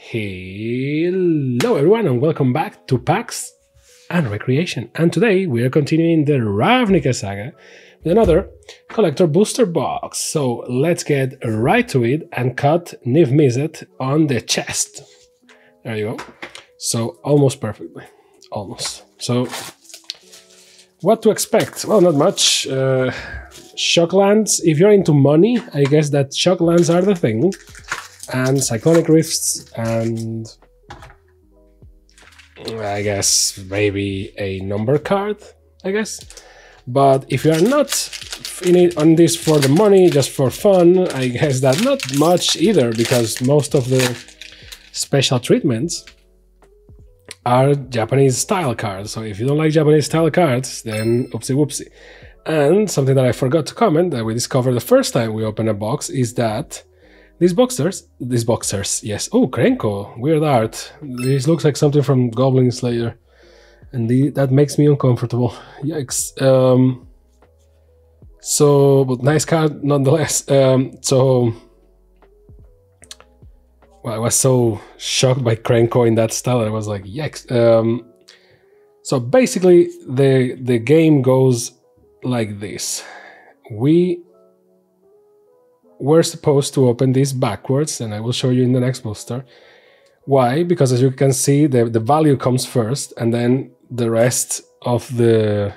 Hello everyone and welcome back to Packs and Recreation, and today we are continuing the Ravnica saga with another collector booster box. So let's get right to it and cut Niv Mizzet on the chest. There you go. So almost perfectly, almost. So what to expect? Well, not much. Shock lands, if you're into money, I guess that shock lands are the thing. And Cyclonic Rifts, and I guess maybe a number card, I guess. But if you are not in it on this for the money, just for fun, I guess that not much either, because most of the special treatments are Japanese style cards. So if you don't like Japanese style cards, then oopsie whoopsie. And something that I forgot to comment that we discovered the first time we opened a box is that these boxers, yes. Oh, Krenko, weird art. This looks like something from Goblin Slayer, and that makes me uncomfortable. Yikes. But nice card nonetheless. Well, I was so shocked by Krenko in that style. I was like, yikes. So basically, the game goes like this. We're supposed to open this backwards, and I will show you in the next booster. Why? Because as you can see, the value comes first, and then the rest of the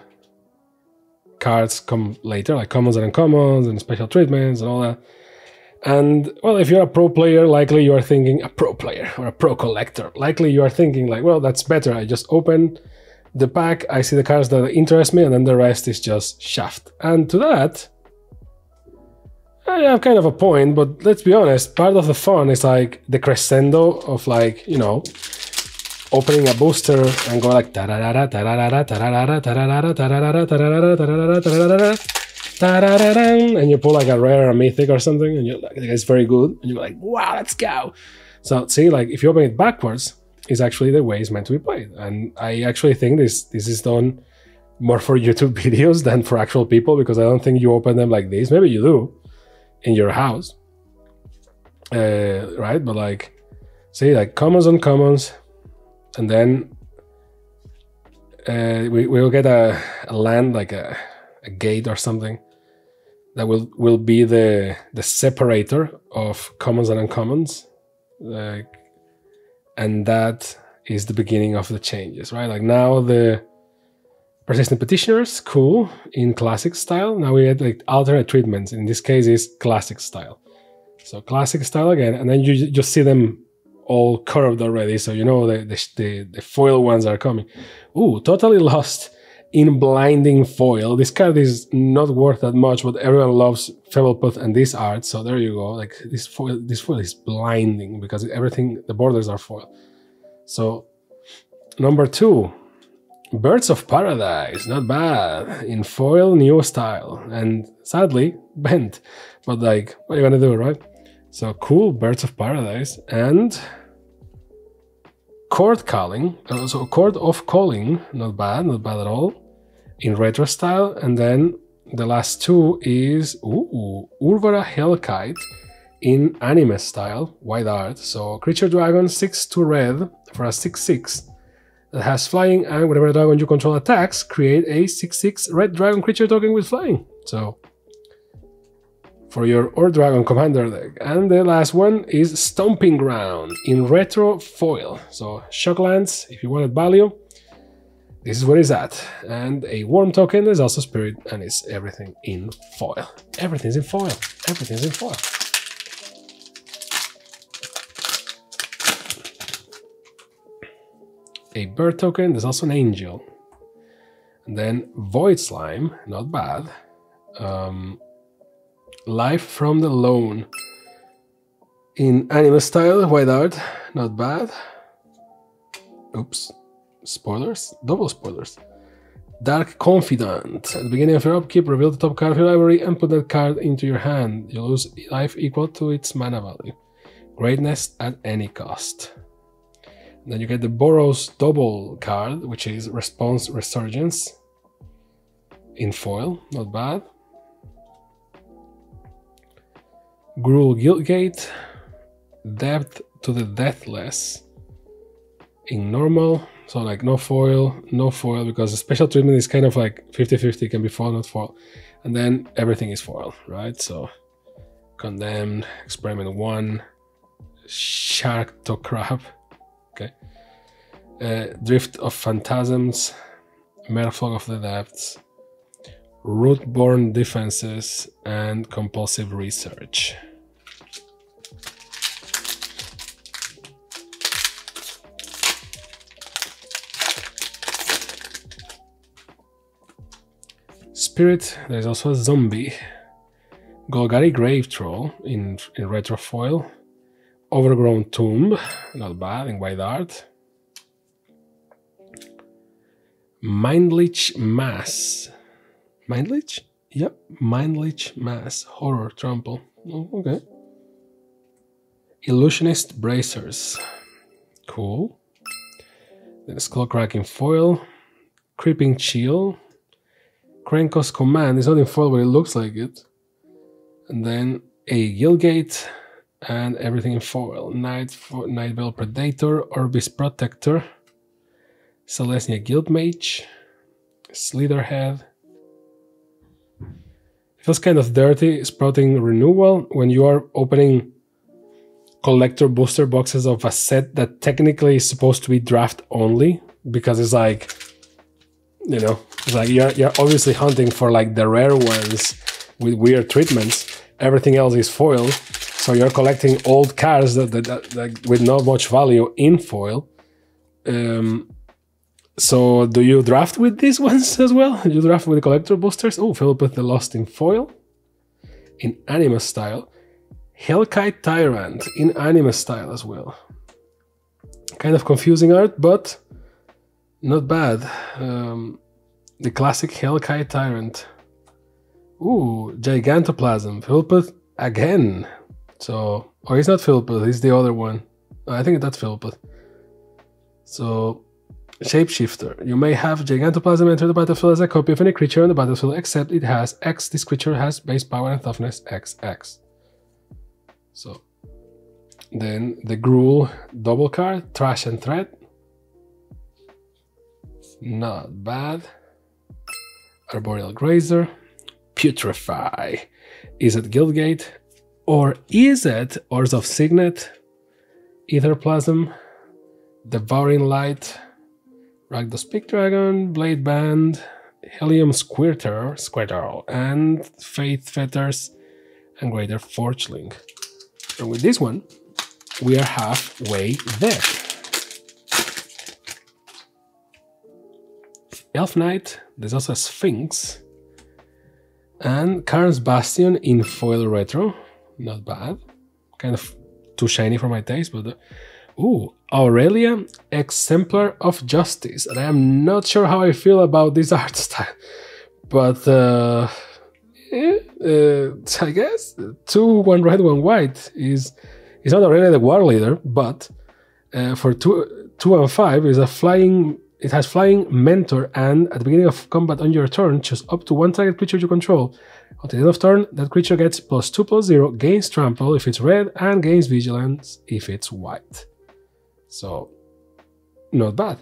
cards come later, like commons and uncommons and special treatments and all that. And, well, if you're a pro player, likely you are thinking, a pro player or a pro collector, likely you are thinking like, well, that's better. I just open the pack, I see the cards that interest me, and then the rest is just shaft. And to that, I have kind of a point, but let's be honest, part of the fun is like the crescendo of, like, you know, opening a booster and go like and you pull like a rare or a mythic or something, and you're like, it's very good, and you're like, wow, let's go. So see, like, if you open it backwards, is actually the way it's meant to be played. And I actually think this is done more for YouTube videos than for actual people, because I don't think you open them like this. Maybe you do in your house, right? But like, see, like commons and commons, and then we will get a land, like a gate or something that will be the separator of commons and uncommons, like, and that is the beginning of the changes, right? Like now the Persistent Petitioners, cool, in classic style. Now we get like alternate treatments. In this case, is classic style. So classic style again, and then you just see them all curved already, so you know the foil ones are coming. Ooh, totally lost in blinding foil. This card is not worth that much, but everyone loves Febbleput and this art. So there you go. Like this foil is blinding because everything, the borders are foil. So number 2. Birds of Paradise, not bad, in foil, new style, and sadly bent, but like, what are you gonna do, right? So cool, Birds of Paradise, and Court Calling, so Court of Calling, not bad at all, in retro style. And then the last 2 is Urvara Hellkite in anime style, white art. So creature dragon, 6/2 red for a 6/6. That has flying, and whenever a dragon you control attacks, create a 6/6 red dragon creature token with flying. So, for your Or Dragon Commander deck. And the last one is Stomping Ground in retro foil. So, Shocklands, if you wanted value, this is where it's at. And a Worm token, there's also Spirit, and it's everything in foil. Everything's in foil. Everything's in foil. A bird token, there's also an angel. And then Void Slime, not bad. Life from the Lone in anime style, white art, not bad. Oops, spoilers, double spoilers. Dark Confidant, at the beginning of your upkeep, reveal the top card of your library and put that card into your hand. You lose life equal to its mana value. Greatness at any cost. Then you get the Boros double card, which is Response Resurgence in foil, not bad. Gruul Guildgate, Depth to the Deathless in normal, so like no foil, because the special treatment is kind of like 50-50, can be foil, not foil. And then everything is foil, right? So Condemned, Experiment 1, Shark to Crab, okay. Drift of Phantasms, Merfolk of the Depths, Rootborn Defenses, and Compulsive Research. Spirit, there's also a zombie. Golgari Grave Troll in retro foil. Overgrown Tomb, not bad, in white art. Mindleech Mass. Mindleech? Yep, Mindleech Mass. Horror Trample. Oh, okay. Illusionist Bracers. Cool. Then Skullcracking Foil. Creeping Chill. Krenko's Command is not in foil, but it looks like it. And then a Guildgate and everything in foil. Nightveil Predator, Orbis Protector, Celestia Guildmage, Slitherhead. It feels kind of dirty, Sprouting Renewal, when you are opening collector booster boxes of a set that technically is supposed to be draft only, because it's like, you know, it's like you're obviously hunting for like the rare ones with weird treatments. Everything else is foil, so you're collecting old cards that with not much value in foil. So do you draft with these ones as well? Do you draft with the collector boosters? Oh, Philip with the Lost in foil, in anime style. Hellkite Tyrant in anime style as well. Kind of confusing art, but not bad. The classic Hellkite Tyrant. Ooh, Gigantoplasm. Philpott again. So, oh, he's not Philpott, he's the other one. I think that's Philpott. So, Shapeshifter. You may have Gigantoplasm enter the battlefield as a copy of any creature on the battlefield, except it has X. This creature has base power and toughness XX. So, then the Gruul double card, Trash and Threat. Not bad. Arboreal Grazer. Putrefy. Is it Guildgate? Or is it Ors of Signet? Etherplasm. Devouring Light. Rakdos Peak Dragon. Blade Band. Helium Squirtle. And Faith Fetters. And Greater Forgeling. And with this one, we are halfway there. Elf Knight, there's also a Sphinx. And Karn's Bastion in foil retro. Not bad. Kind of too shiny for my taste, but... ooh, Aurelia, Exemplar of Justice. And I am not sure how I feel about this art style. But, I guess 2, 1 red, 1 white is not Aurelia the War Leader, but for 2 and 5 is a flying. It has Flying Mentor, and at the beginning of combat on your turn, choose up to 1 target creature you control. At the end of turn, that creature gets +2/+0, gains Trample if it's red, and gains Vigilance if it's white. So, not bad.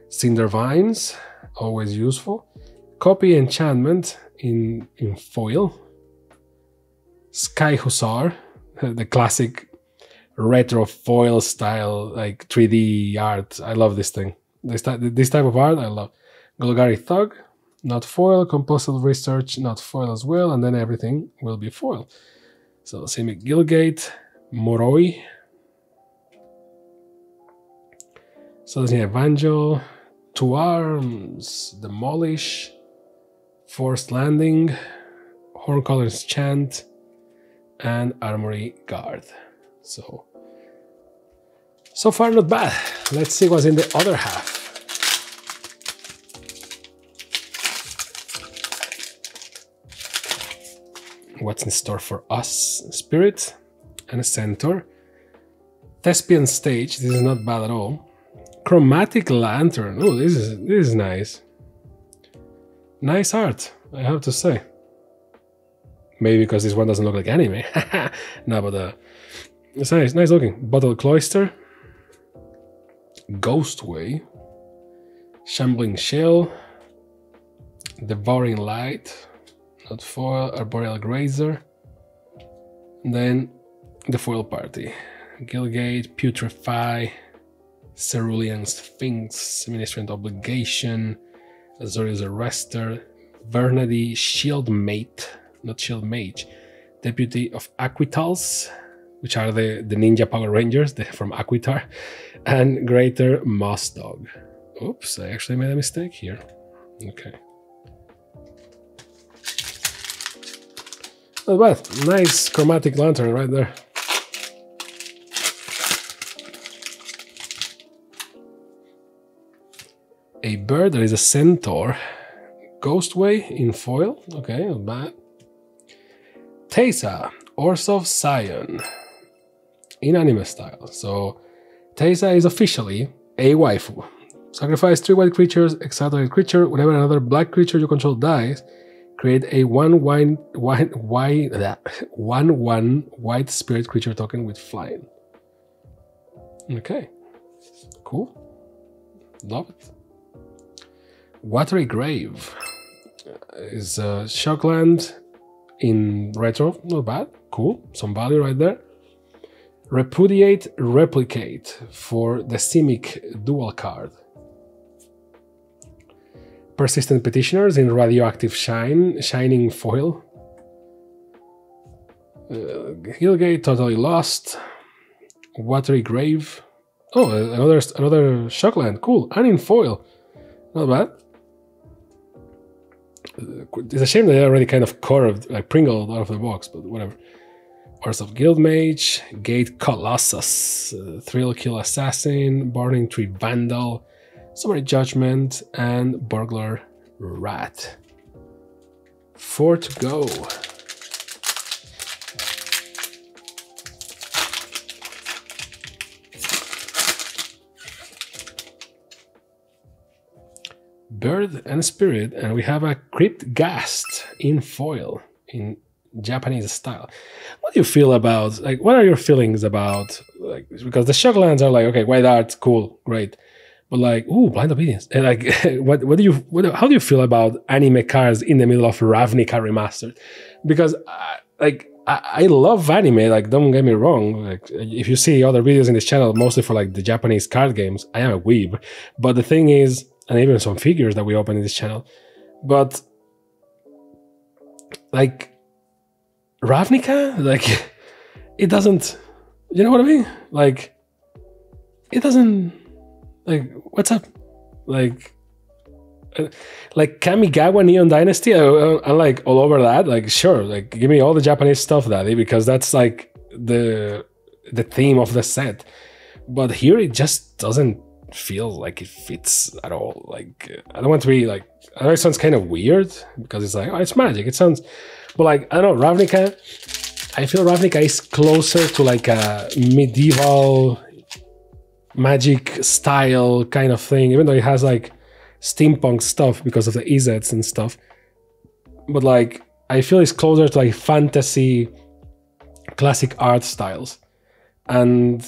Cinder Vines, always useful. Copy Enchantment in foil. Sky Hussar, the classic retro foil style, like 3D art. I love this thing. This type of art I love. Golgari Thug, not foil. Compulsive Research, not foil as well. And then everything will be foil. So Simic Guildgate, Moroi. So there's Evangel, 2 Arms, Demolish, Forced Landing, Horncollar's Chant, and Armory Guard. So far not bad. Let's see what's in the other half. What's in store for us? Spirit and a Centaur. Thespian Stage, this is not bad at all. Chromatic Lantern, oh, this is nice. Nice art, I have to say. Maybe because this one doesn't look like anime. No, but it's nice looking. Bottle Cloister, Ghostway, Shambling Shell, Devouring Light, not foil, Arboreal Grazer, and then the foil party. Gilgate, Putrefy, Cerulean Sphinx, Ministrant Obligation, Azorius Arrester, Vernady, Shield Mate, not Shield Mage, Deputy of Aquitals, which are the Ninja Power Rangers from Aquitar, and Greater Moss Dog. Oops, I actually made a mistake here. Okay. Not bad. Nice chromatic lantern right there. A bird that is a centaur. Ghostway in foil. Okay, not bad. Teysa, Orsov Scion. In anime style. So, Teysa is officially a waifu. Sacrifice 3 white creatures, exile target creature. Whenever another black creature you control dies, create a 1/1 white spirit creature token with flying. Okay. Cool. Love it. Watery Grave is a Shockland in retro. Not bad. Cool. Some value right there. Repudiate Replicate for the Simic dual card. Persistent Petitioners in Radioactive Shining foil. Hillgate Totally Lost. Watery Grave. Oh, another Shockland. Cool. And in foil. Not bad. It's a shame they already kind of curved, like pringled out of the box, but whatever. Horse of Guildmage, Gate Colossus, Thrill Kill Assassin, Burning Tree Vandal, Summary Judgment, and Burglar Rat. 4 to go. Bird and Spirit, and we have a Crypt Ghast in foil, in Japanese style. What do you feel about, like, what are your feelings about, like, because the Shocklands are like, okay, white art, cool, great. But like, ooh, Blind Obedience. And like, how do you feel about anime cards in the middle of Ravnica Remastered? Because, I love anime, like, don't get me wrong. Like, if you see other videos in this channel, mostly for like the Japanese card games, I am a weeb. But the thing is, and even some figures that we open in this channel, but like Ravnica, like it doesn't, you know what I mean? Like it doesn't, like, what's up? Like Kamigawa Neon Dynasty, I'm like all over that. Like, sure, like give me all the Japanese stuff, daddy, because that's like the theme of the set. But here it just doesn't feel like it fits at all. Like, I don't want to be like, I know it sounds kind of weird because it's like, oh, it's magic. It sounds, but like, I don't know, Ravnica, I feel Ravnica is closer to like a medieval magic style kind of thing, even though it has like steampunk stuff because of the EZs and stuff. But like, I feel it's closer to like fantasy, classic art styles. And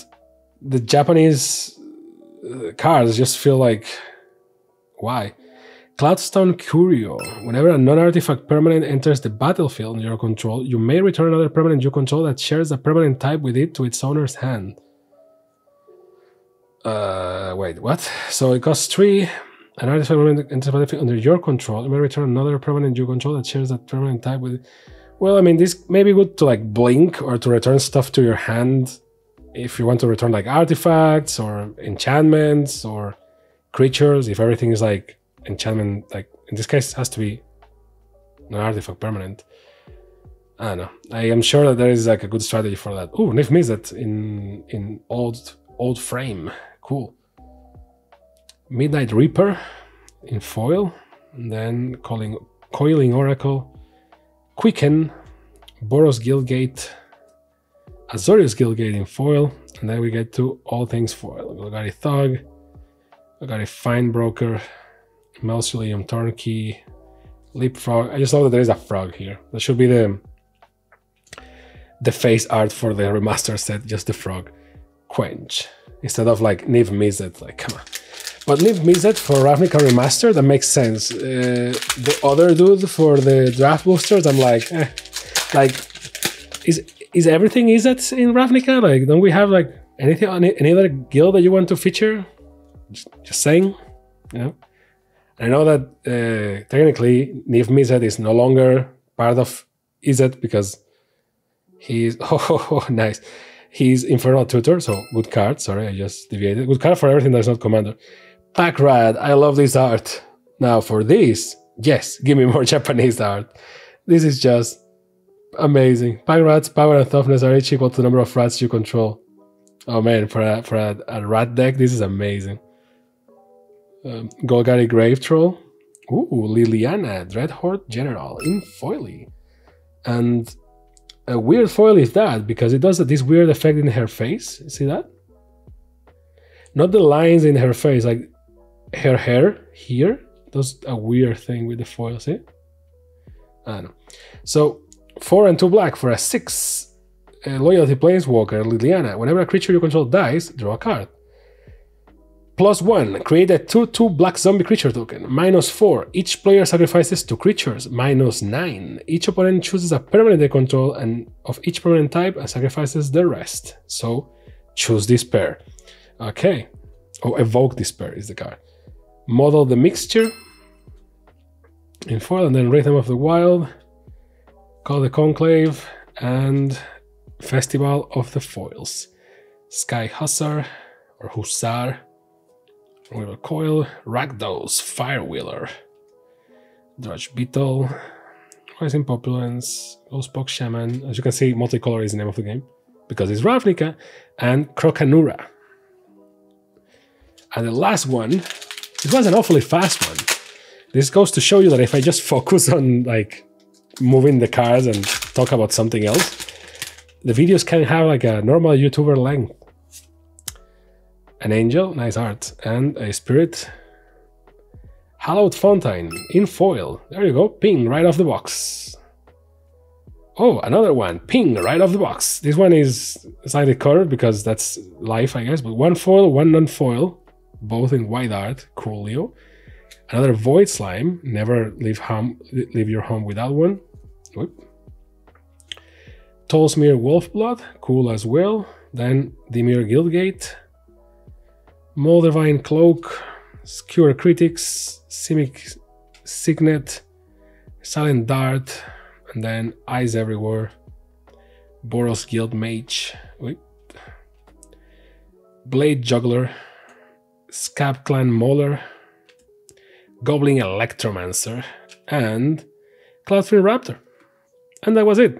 the Japanese cards just feel like, why? Cloudstone Curio. Whenever a non-artifact permanent enters the battlefield under your control, you may return another permanent you control that shares a permanent type with it to its owner's hand. Wait, what? So it costs 3. An artifact permanent enters the battlefield under your control. You may return another permanent you control that shares that permanent type with it. Well, I mean, this may be good to like blink or to return stuff to your hand if you want to return like artifacts or enchantments or creatures. If everything is like enchantment, like in this case, it has to be an artifact permanent. I don't know. I am sure that there is like a good strategy for that. Oh, Nif Mizzet in old frame. Cool. Midnight Reaper in foil. And then Coiling Oracle, Quicken, Boros Guildgate, Azorius Guildgate in foil, and then we get to all things foil. Golgari Thug, Golgari Finebroker, Mausoleum Turnkey, Leapfrog. I just love that there is a frog here. That should be the the face art for the remaster set, just the frog. Quench. Instead of like Niv Mizzet, like, come on. But Niv Mizzet for Ravnica Remastered, that makes sense. The other dude for the draft boosters, I'm like, like, is everything Izzet in Ravnica? Like, don't we have like anything on any other guild that you want to feature? Just saying, you know. I know that technically Niv Mizzet is no longer part of Izzet because he's nice. He's Infernal Tutor, so good card. Sorry, I just deviated. Good card for everything that's not Commander. Packrad, I love this art. Now for this, yes, give me more Japanese art. This is just amazing. Packrad's power and toughness are each equal to the number of rats you control. Oh man, for a rat deck, this is amazing. Golgari Grave Troll. Ooh, Liliana, Dreadhorde General in foily. And a weird foil is that because it does this weird effect in her face. See that? Not the lines in her face, like her hair here does a weird thing with the foil. See? I don't know. So 4 and 2 black for a 6 loyalty planeswalker Liliana. Whenever a creature you control dies, draw a card. +1, create a 2/2 black zombie creature token. -4, each player sacrifices 2 creatures. -9, each opponent chooses a permanent they control and of each permanent type and sacrifices the rest. So choose this pair. Okay. Oh, evoke despair is the card. Model the mixture in foil and then Rhythm of the Wild. Call the Conclave and Festival of the Foils. Sky Hussar or Hussar. Wheeler Coil, Rakdos, Firewheeler, Drudge Beetle, Rising Populance, Ghostpox Shaman. As you can see, multicolor is the name of the game because it's Ravnica, and Crocanura. And the last one, this was an awfully fast one. This goes to show you that if I just focus on like moving the cards and talk about something else, the videos can have like a normal YouTuber length. An angel, nice art, and a spirit. Hallowed Fountain in foil. There you go, ping right off the box. Oh, another one, ping right off the box. This one is slightly curved because that's life, I guess, but 1 foil, 1 non-foil, both in white art. Cool, Leo. Another Void Slime. Never leave your home without one. Whoop. Tolsmere Wolfblood, cool as well. Then Dimir Guildgate. Moldavine Cloak, Skewer Critics, Simic Signet, Silent Dart, and then Eyes Everywhere, Boros Guild Mage, Blade Juggler, Scab Clan Mauler, Goblin Electromancer, and Cloudfin Raptor. And that was it.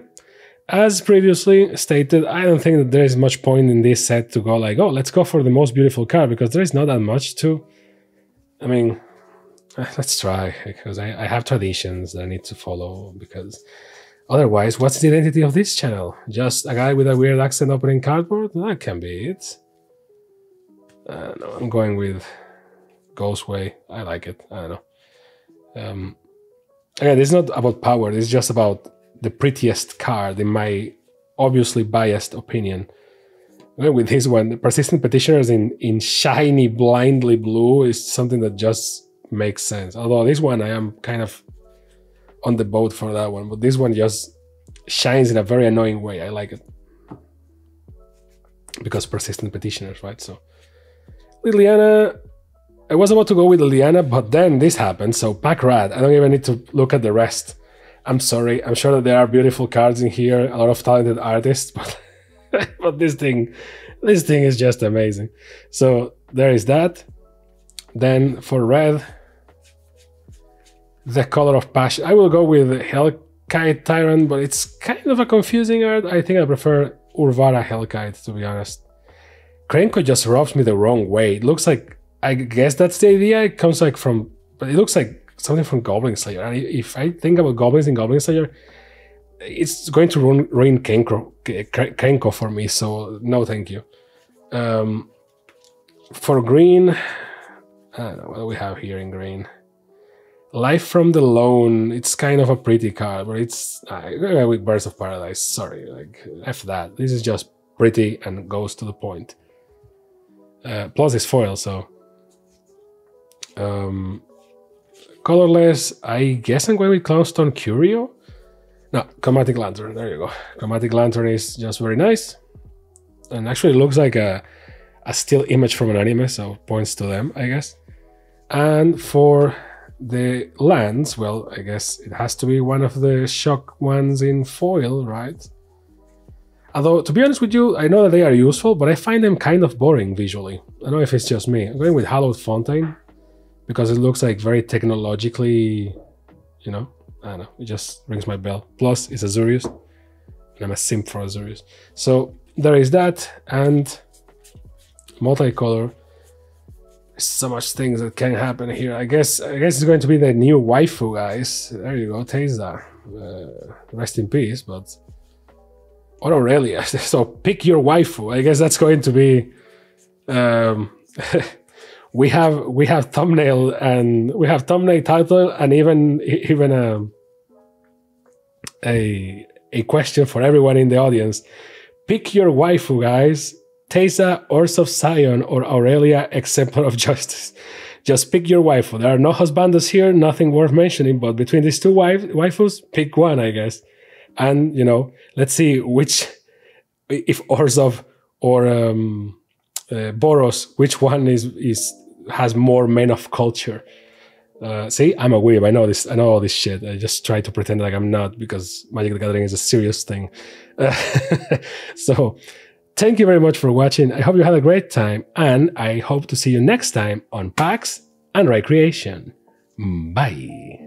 As previously stated, I don't think that there is much point in this set to go like, oh, let's go for the most beautiful card, because there is not that much to... I mean, let's try, because I have traditions that I need to follow, because otherwise, what's the identity of this channel? Just a guy with a weird accent opening cardboard? That can be it. No, I'm going with Ghostway. I like it. I don't know. Again, it's not about power, it's just about the prettiest card, in my obviously biased opinion. With this one, Persistent Petitioners in shiny, blindly blue is something that just makes sense. Although this one, I am kind of on the boat for that one, but this one just shines in a very annoying way. I like it. Because Persistent Petitioners, right? So, Liliana, I was about to go with Liliana, but then this happened, so Packrad. I don't even need to look at the rest. I'm sorry, I'm sure that there are beautiful cards in here, a lot of talented artists, but, but this thing is just amazing. So there is that. Then for red, the Color of Passion. I will go with Hellkite Tyrant, but it's kind of a confusing art. I think I prefer Urvara Hellkite, to be honest. Krenko just rubs me the wrong way. It looks like, I guess that's the idea. It comes like from, but it looks like something from Goblin Slayer. And if I think about goblins in Goblin Slayer, it's going to ruin Krenko for me, so no thank you. For green, I don't know, what do we have here in green? Life from the Lone, it's kind of a pretty card, but it's with Birds of Paradise. Sorry, like F that. This is just pretty and goes to the point. Plus it's foil, so colorless. I guess I'm going with Clownstone Curio. No, Chromatic Lantern. There you go. Chromatic Lantern is just very nice, and actually looks like a still image from an anime, so points to them, I guess. And for the lands, well, I guess it has to be one of the shock ones in foil, right? Although, to be honest with you, I know that they are useful, but I find them kind of boring visually. I don't know if it's just me. I'm going with Hallowed Fontaine because it looks like very technologically, you know, I don't know, it just rings my bell. Plus, it's Azurius, and I'm a simp for Azurius. So there is that, and multicolor. So much things that can happen here. I guess it's going to be the new waifu, guys. There you go, Teiza. Rest in peace, but or Aurelia. So pick your waifu. I guess that's going to be. we have thumbnail and we have thumbnail title and even a question for everyone in the audience. Pick your waifu, guys. Teysa, Ors of Zion, or Aurelia, Exemplar of Justice. Just pick your waifu. There are no husbandos here, nothing worth mentioning, but between these two waifus, pick one, I guess. And, you know, let's see which, if Orzhov or Boros, which one has more men of culture. See, I'm a weeb. I know this. I know all this shit. I just try to pretend like I'm not because Magic the Gathering is a serious thing. So, thank you very much for watching. I hope you had a great time, and I hope to see you next time on PAX and Recreation. Bye.